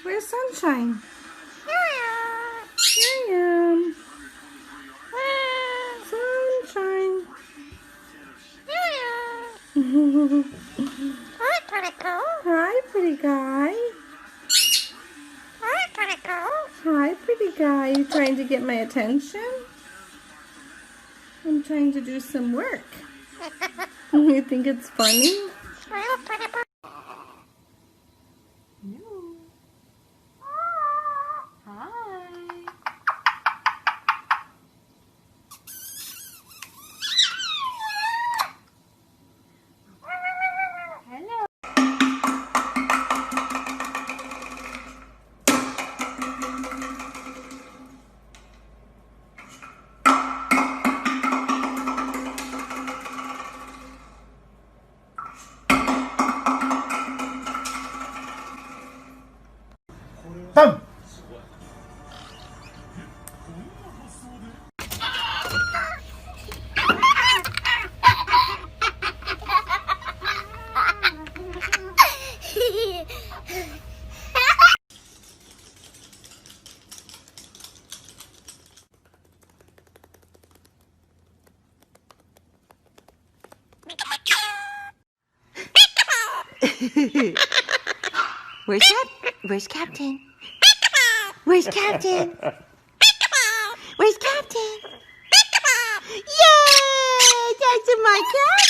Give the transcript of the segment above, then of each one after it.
Where's Sunshine? Here I am. Sunshine. Hi, pretty guy. Hi, pretty guy. You trying to get my attention? I'm trying to do some work. You think it's funny? No. Hi. Hello. Done. Where's Captain? Where's Captain? Where's Captain? Yay! That's my cat.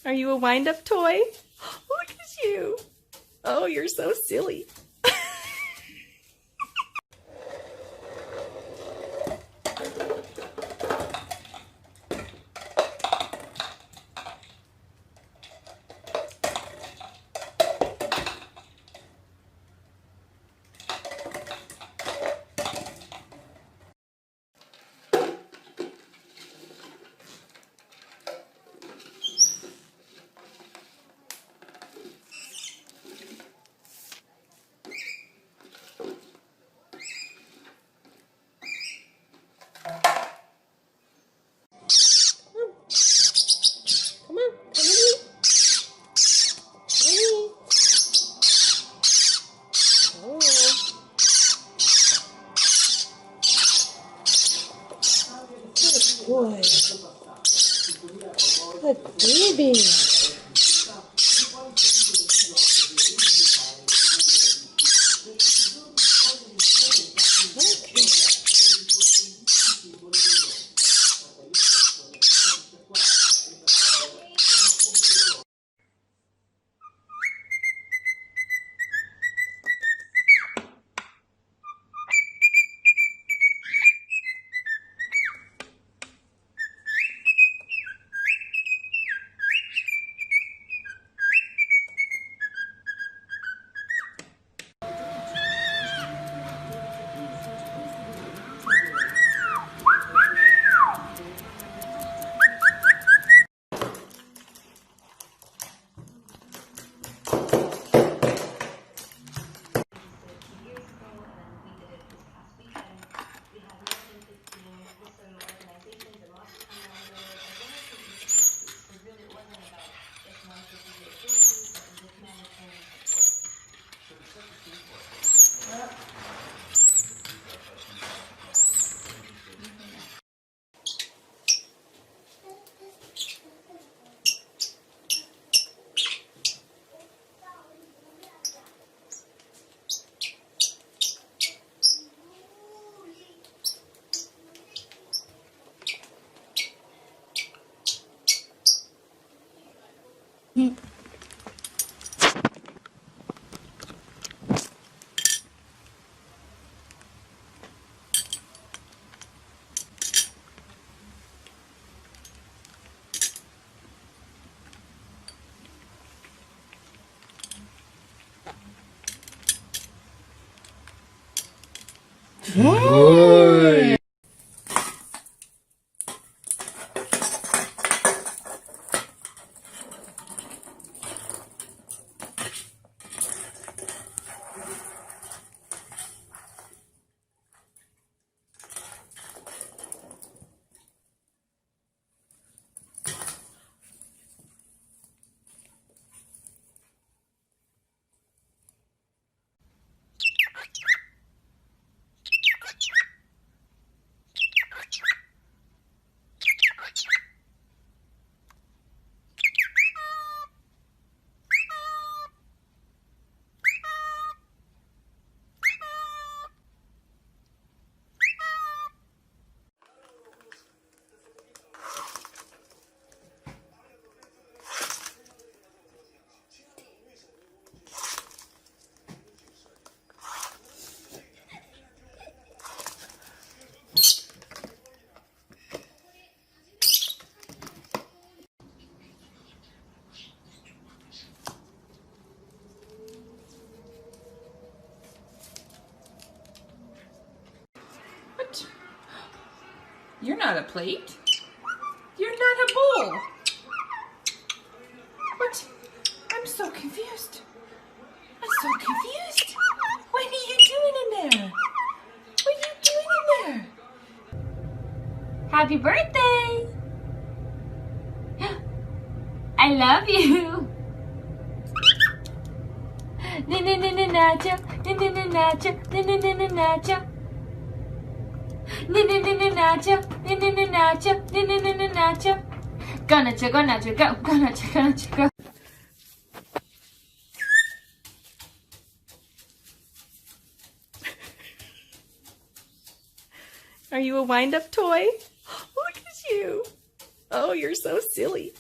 Are you a wind-up toy? Look at you. Oh, you're so silly. boy. Good baby. Okay. Good. What? You're not a plate. You're not a bowl. What? I'm so confused. I'm so confused. What are you doing in there? What are you doing in there? Happy birthday! I love you! Nacho, nacho, nacho. Nacho, nacho, nacho. Go Nacho, go Nacho, go, go Nacho, go Nacho, go. Are you a wind-up toy? Look at you. Oh, you're so silly.